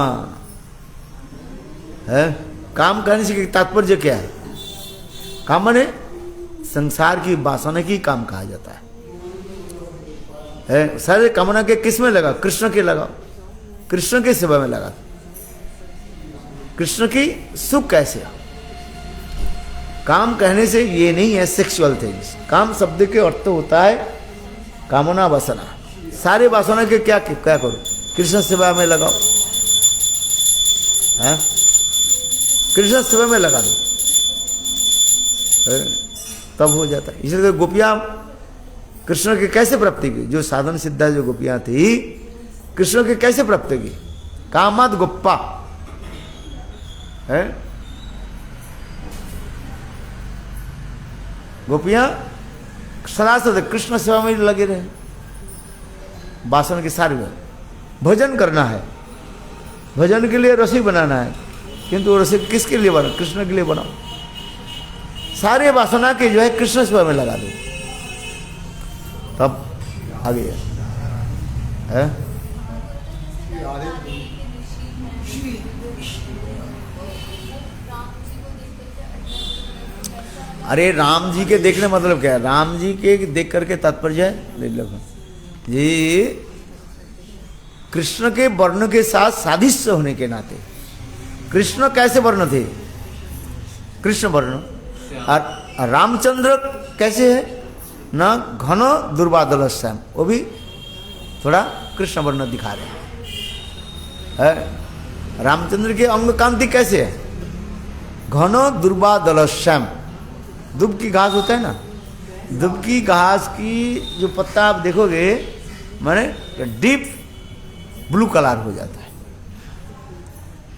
है। काम करने से तात्पर्य क्या है? काम माने संसार की वासना की काम कहा जाता है। सारे कामना के किस में लगा? कृष्ण के लगा, कृष्ण के सेवा में लगा। कृष्ण की सुख कैसे? काम कहने से ये नहीं है सेक्सुअल थिंग्स। काम शब्द के अर्थ होता है कामना वासना। सारे वासना के क्या करो? कृष्ण सेवा में लगाओ, है? कृष्ण सेवा में लगा दो, तब हो जाता है। इसलिए तो गोपियां कृष्ण के कैसे प्राप्ति की? जो साधन सिद्धा जो गोपियां थी, कृष्ण के कैसे प्राप्ति की? कामात गोप्पा है। गोपियां सदा सदा कृष्ण सेवा में लगे रहे। वासन के सारे भजन करना है, भजन के लिए रसोई बनाना है, किंतु रसोई किसके लिए बना? कृष्ण के लिए बनाओ। सारे वासना के जो है कृष्ण सेवा में लगा दो, तब आगे है। अरे राम जी के देखने मतलब क्या है? राम जी के देख करके तात्पर्य है ये कृष्ण के वर्ण के साथ सादृश्य होने के नाते। कृष्ण कैसे वर्ण थे? कृष्ण वर्ण। और रामचंद्र कैसे है? न घन दुर्बादल श्याम, वो भी थोड़ा कृष्ण वर्ण दिखा रहे हैं। रामचंद्र के अंग कांति कैसे है? घन दुर्बादल श्याम। दुब की घास होता है ना, दुब की घास की जो पत्ता आप देखोगे माने डीप ब्लू कलर हो जाता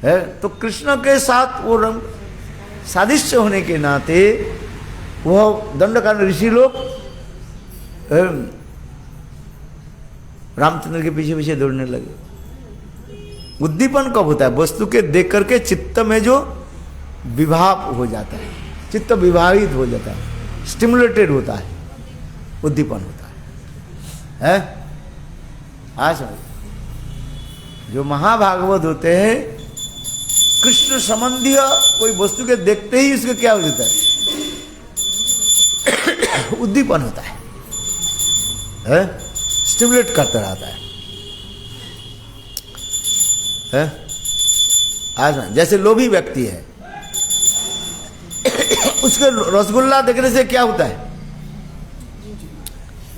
है। तो कृष्ण के साथ वो रंग सादृश्य होने के नाते वह दंडकारण्य ऋषि लोग रामचंद्र के पीछे पीछे दौड़ने लगे। उद्दीपन कब होता है? वस्तु के देख करके चित्त में जो विभाव हो जाता है, चित्त विभावित हो जाता है, स्टिमुलेटेड होता है, उद्दीपन होता है। आज जो महाभागवत होते हैं, कृष्ण संबंधी कोई वस्तु के देखते ही उसके क्या हो जाता है? उद्दीपन होता है, स्टिमुलेट करता रहता है। आज जैसे लोभी व्यक्ति है, उसके रसगुल्ला देखने से क्या होता है?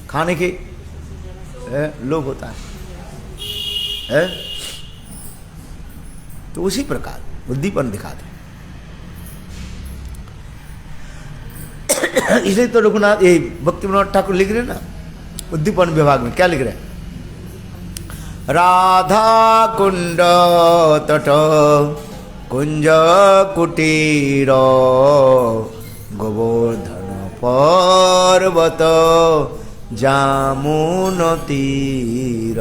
खाने के लोभ होता है? तो उसी प्रकार उद्दीपन दिखाते। इसलिए तो रघुनाथ ये भक्ति विनोद ठाकुर लिख रहे ना उद्दीपन विभाग में, क्या लिख रहे हैं? राधा कुंड तट कुंज कुटीर गोवर्धन पर्वत जामुन तीर,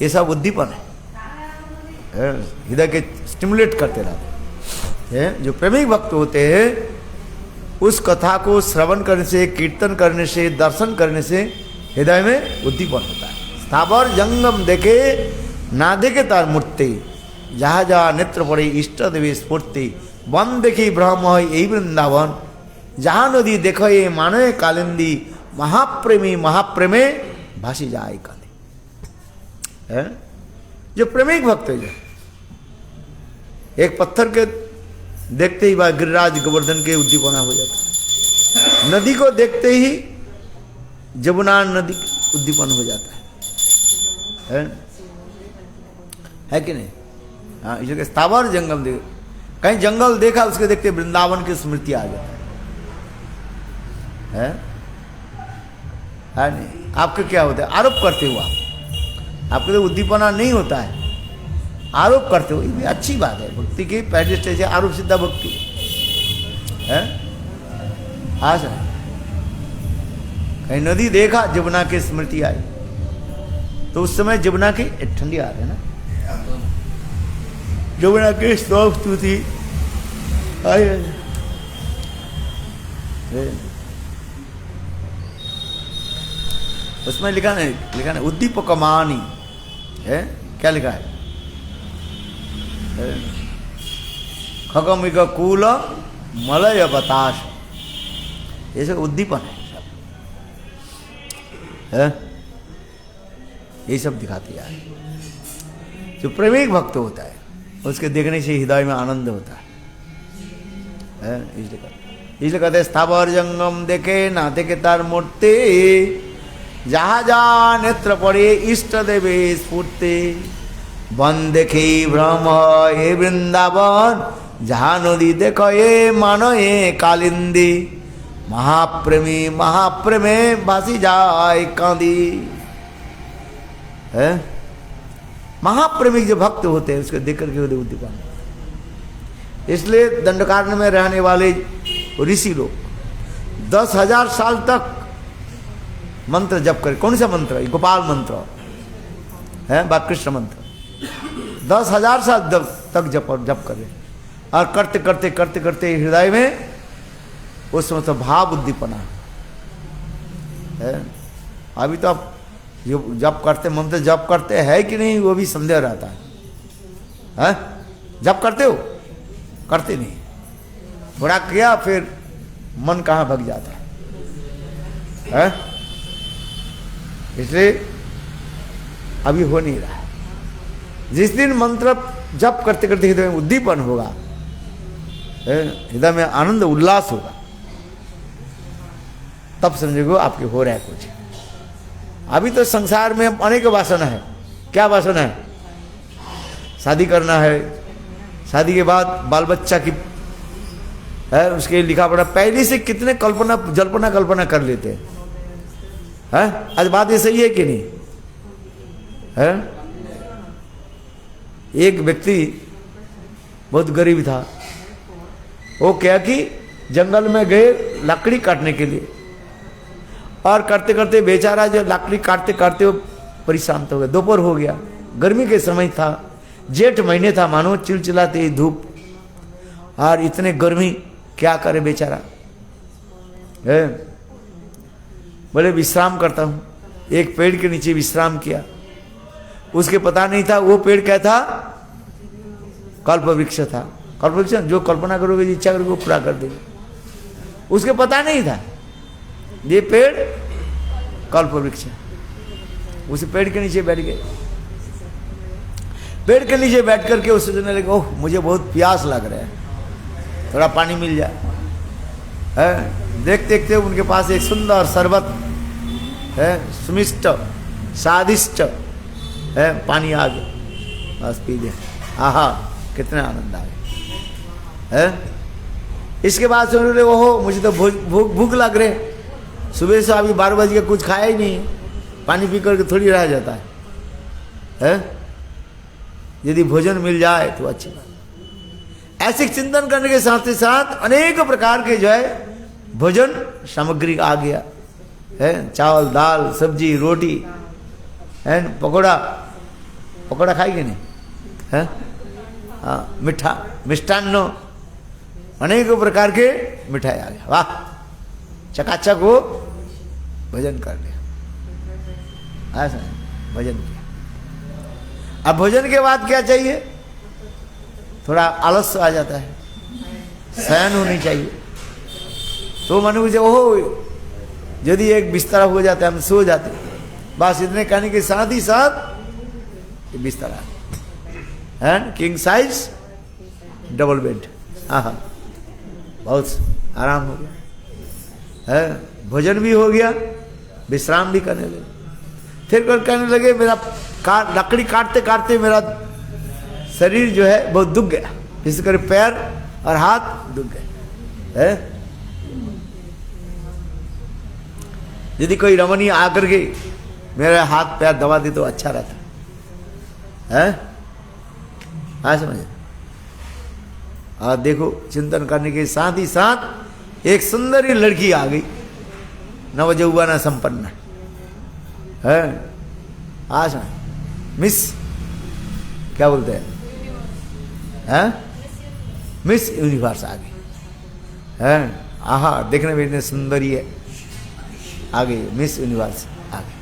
ये सब उद्दीपन है, हृदय के स्टिमुलेट करते रहते हैं। जो प्रेमी भक्त होते हैं उस कथा को श्रवण करने से, कीर्तन करने से, दर्शन करने से हृदय में उद्दीपन होता है। स्थावर जंगम देखे ना देखे तार मूर्ति, जहाँ जहाँ नेत्र पड़े इष्ट देवी स्फूर्ति, वन देखी ब्रह्म यही वृंदावन, जहाँ नदी देखो ये मानो कालिंदी, महाप्रेमी महाप्रेमे भासी जाए काली। जो प्रेमिक भक्त है, जो एक पत्थर के देखते ही वह गिरिराज गोवर्धन के उद्दीपना हो जाता है, नदी को देखते ही जमुना नदी उद्दीपन हो जाता है कि नहीं? हाँ, इसलिए स्थावर जंगल देख, कहीं जंगल देखा उसके देखते वृंदावन की स्मृति आ जाता है नहीं? आपके क्या होता है? आरोप करते हो आपके तो उद्दीपना नहीं होता है, आरोप करते हो। ये भी अच्छी बात है, भक्ति की पहली स्टेज है आरोप सिद्धा भक्ति है। आज कहीं नदी देखा जमुना की स्मृति आई, तो उस समय जमुना की ठंडी आ रही है ना, जमुना की स्तुति आई। उसमें लिखा नहीं उद्दीपकमानी है, क्या लिखा है? खगमिग कूल मलय बताश, ये सब उद्दीपन है, ये सब दिखाती है। जो प्रेमिक भक्त होता है उसके देखने से हृदय में आनंद होता है, इसलिए कहते स्थावर जंगम देखे ना देखे तार मूर्ति, जहाँ जहाँ नेत्र पड़े इष्ट देवे स्फूर्ति, वन देखी ब्रह्म ये वृंदावन, जहाँ नदी देखो ये मानो ये कालिंदी, महाप्रेमी महाप्रेमे भासी जाए कांदी। है महाप्रेमी जो भक्त होते हैं उसको देख करके उद्दीपन। इसलिए दंडकारण्य में रहने वाले ऋषि लोग 10,000 साल तक मंत्र जप करे। कौन सा मंत्र? गोपाल मंत्र है, बाकृष्ण मंत्र। 10,000 साल तक जप करे, और करते करते करते करते हृदय में उस समय तो भाव उद्दीपना है। अभी तो आप जप करते, मंत्र जप करते हैं कि नहीं वो भी संदेह रहता है। जप करते हो? करते नहीं, थोड़ा किया फिर मन कहाँ भग जाता है। इसलिए अभी हो नहीं रहा है। जिस दिन मंत्र जप करते करते हृदय में उद्दीपन होगा, हृदय में आनंद उल्लास होगा, तब समझोगे आपके हो रहा है कुछ। अभी तो संसार में अनेक वासना है। क्या वासना है? शादी करना है, शादी के बाद बाल बच्चा की है, उसके लिखा पड़ा। पहले से कितने कल्पना कर लेते हैं। आज बात ये सही है कि नहीं है? एक व्यक्ति बहुत गरीब था, वो क्या कि जंगल में गए लकड़ी काटने के लिए, और करते करते बेचारा जो लकड़ी काटते काटते वो परेशान हो गया। दोपहर हो गया, गर्मी के समय था, जेठ महीने था, मानो चिलचिलाती धूप, और इतने गर्मी क्या करे बेचारा है। बोले विश्राम करता हूँ। एक पेड़ के नीचे विश्राम किया। उसके पता नहीं था वो पेड़ क्या था? कल्प वृक्ष था। कल्प वृक्ष जो कल्पना करोगे, इच्छा करोगे वो पूरा कर देगा। उसके पता नहीं था ये पेड़ कल्प वृक्ष है। उस पेड़ के नीचे बैठ गए। पेड़ के नीचे बैठ करके उस सोचने लगे, ओह मुझे बहुत प्यास लग रहा है, थोड़ा पानी मिल जाए, है। देखते देखते उनके पास एक सुंदर शरबत है, सुमिष्ट स्वादिष्ट है, पानी आ गया, बस पी लिया, आहा कितना आनंद आ गया, है। इसके बाद से उन्होंने ओहो मुझे तो भूख लग रहे, सुबह से अभी 12 बज के कुछ खाया ही नहीं, पानी पी करके थोड़ी रह जाता है? यदि भोजन मिल जाए तो अच्छी बात। ऐसे चिंतन करने के साथ ही साथ अनेक प्रकार के जो है भोजन सामग्री आ गया है, चावल दाल सब्जी रोटी है, पकौड़ा, पकौड़ा खाएंगे नहीं है, हाँ मिठा मिष्टान्न, अनेक प्रकार के मिठाई आ गया, वाह चकाचक वो भोजन कर लिया, ऐसा भोजन किया। अब भोजन के बाद क्या चाहिए, थोड़ा आलस्य आ जाता है, शयन होनी चाहिए, तो मनुष्य ओहो यदि एक बिस्तरा हो जाता है हम सो जाते, बस इतने कहने के साथ ही साथ बिस्तरा है, किंग साइज डबल बेड, हाँ बहुत आराम हो गया है, भोजन भी हो गया, विश्राम भी करने लगे। फिर कहने लगे मेरा लकड़ी काटते काटते मेरा शरीर जो है बहुत दुख गया, इस कर पैर और हाथ दुख गए है। यदि कोई रमणीय आकर के मेरे हाथ पैर दबा दे तो अच्छा रहता है, हाँ समझे। और देखो चिंतन करने के साथ ही साथ एक सुंदर लड़की आ गई, नवजौवना संपन्न है, आज मिस क्या बोलते हैं, मिस यूनिवर्स आ गई है, आहा देखने में इतने सुंदरी है, आ गई मिस यूनिवर्स आ गई,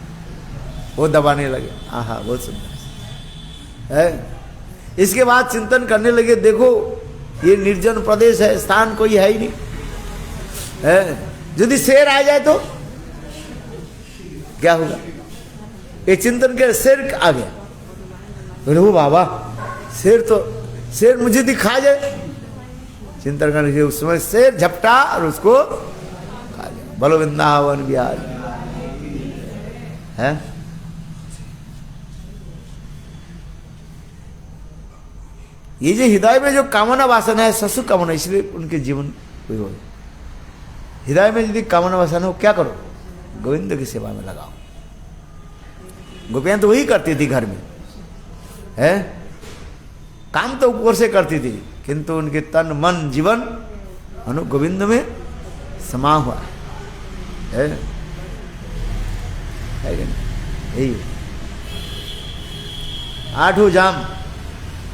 वो दबाने लगे, आहा बहुत सुंदर है। इसके बाद चिंतन करने लगे, देखो ये निर्जन प्रदेश है, स्थान कोई है ही नहीं है, यदि शेर आ जाए तो क्या होगा, ये चिंतन के शेर आ गया, बोले वो बाबा शेर मुझे दिखा जाए, चिंतन करने के उस समय शेर झपटा और उसको खा लिया, बोलो वृंदावन बिहार है। ये जो हृदय में जो कामना वासना है, ससुर कामना, इसलिए उनके जीवन कोई हो, हृदय में यदि कामना वासना हो क्या करो, गोविंद की सेवा में लगाओ। गोपियां तो वही करती थी घर में है, काम तो ऊपर से करती थी, किंतु उनके तन मन जीवन अनु गोविंद में समा हुआ है कि नहीं, यही आठों जाम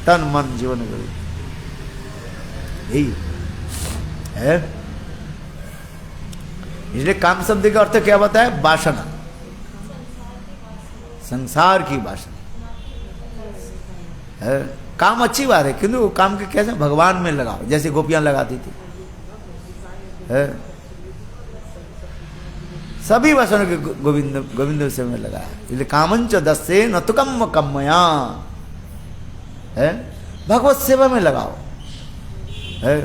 तन मन जीवन यही है। इसलिए काम शब्द का अर्थ क्या बताया, वासना, संसार की वासना है। काम अच्छी बात है, किंतु काम के कैसे भगवान में लगाओ, जैसे गोपियां लगाती थी है, सभी वासना के गोविंद से में लगाया। इसलिए कामंच दस्से नतुकम कम्मया है, भगवत सेवा में लगाओ है,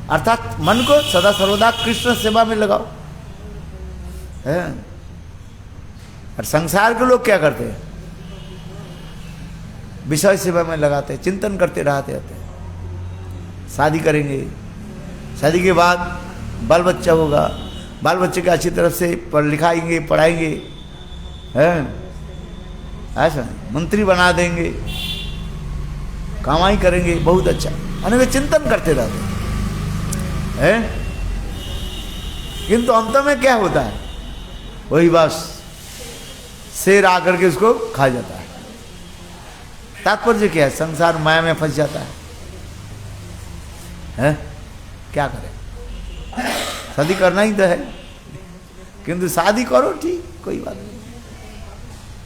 अर्थात मन को सदा सर्वदा कृष्ण सेवा में लगाओ है। और संसार के लोग क्या करते हैं, विषय सेवा में लगाते हैं, चिंतन करते रहते हैं, शादी करेंगे, शादी के बाद बाल बच्चा होगा, बाल बच्चे के अच्छी तरफ से लिखाएंगे पढ़ाएंगे हैं, ऐसा मंत्री बना देंगे, कमाई करेंगे, बहुत अच्छा, अनेक चिंतन करते रहते हैं। किंतु अंत में क्या होता है, वही बस शेर आकर के उसको खा जाता है। तात्पर्य क्या है, संसार माया में फंस जाता है? क्या करें, शादी करना ही तो है, किंतु शादी करो ठीक, कोई बात नहीं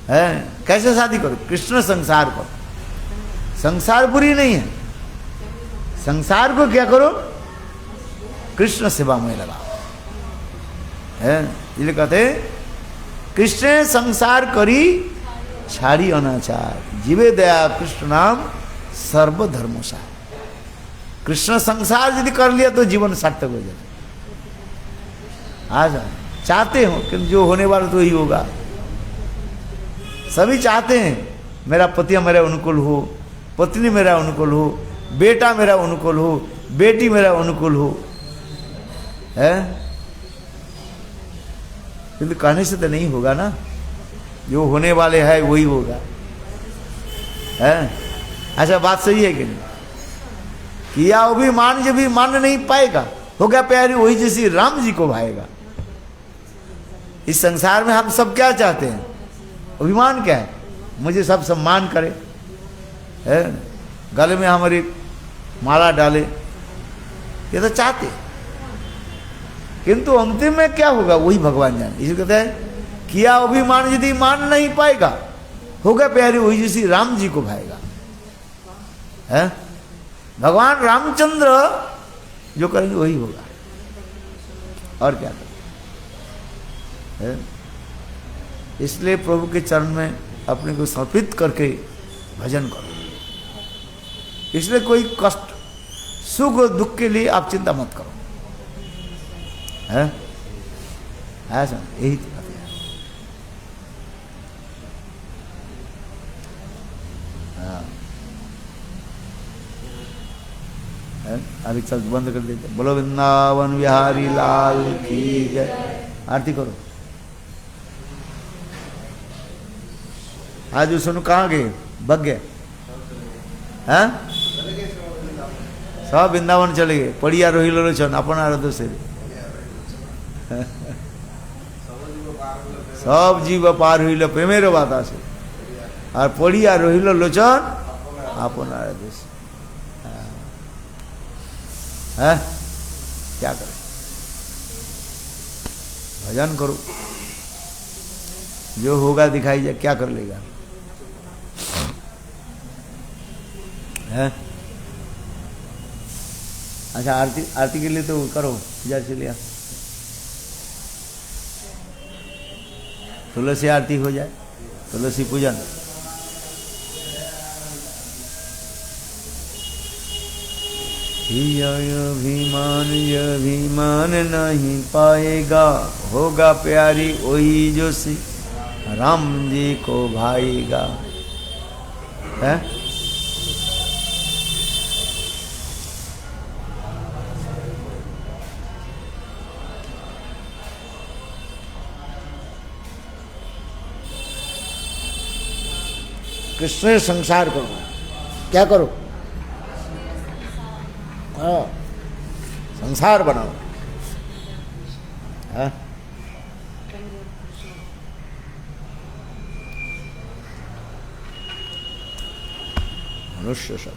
है। कैसे शादी करो, कृष्ण संसार करो, संसार बुरी नहीं है, संसार को क्या करो, कृष्ण सेवा में लगाओ है। इसलिए कहते कृष्ण संसार करी छाड़ी अनाचार, जीवे दया कृष्ण नाम सर्वधर्मसार कृष्ण संसार यदि कर लिया तो जीवन सार्थक हो जाए। हाँ चाहते हो कि जो होने वाला तो ही होगा। सभी चाहते हैं मेरा पति मेरे अनुकूल हो, पत्नी मेरा अनुकूल हो, बेटा मेरा अनुकूल हो, बेटी मेरा अनुकूल हो, है? किंतु कहने से तो नहीं होगा ना, जो होने वाले है वही होगा, है? ऐसा बात सही है कि नहीं? किया वो भी मान जब भी मान नहीं पाएगा, हो गया प्यारी वही जैसी राम जी को भाएगा। इस संसार में हम सब क्या चाहते हैं? अभिमान क्या है? मुझे सब सम्मान करे, है? गले में हमारी माला डाले, ये तो चाहते, किंतु अंतिम में क्या होगा वही भगवान जाने। इसे कहते हैं किया अभिमान यदि मान नहीं पाएगा, होगा प्यारी वही जैसी राम जी को भाएगा, है? भगवान रामचंद्र जो करेंगे वही होगा, और क्या करें? इसलिए प्रभु के चरण में अपने को समर्पित करके भजन करो। इसलिए कोई कष्ट सुख और दुख के लिए आप चिंता मत करो, है? ऐसा यही बात है। अभी चल बंद कर देते। बोलो वृंदावन बिहारी लाल की जय। आरती करो। आज सुनो कहाँ गए? भग गए, हैं? सब वृंदावन चले गए। पड़िया रोहिल लोचन अपना दोषे सब जीव पार हुई प्रेमेर बात आसे, और पड़िया रोहिल लोचन अपना दोष, है? क्या करें? भजन करो, जो होगा दिखाई जाए, क्या कर लेगा, है? अच्छा आरती के लिए तो करो, इधर से लिया तुलसी आरती हो जाए, तुलसी पूजन। अभिमान नहीं पाएगा, होगा प्यारी वही जो सी राम जी को भाएगा, है? कृष्ण संसार करो, क्या करो? हाँ, संसार बनाओ, है? मनुष्य सब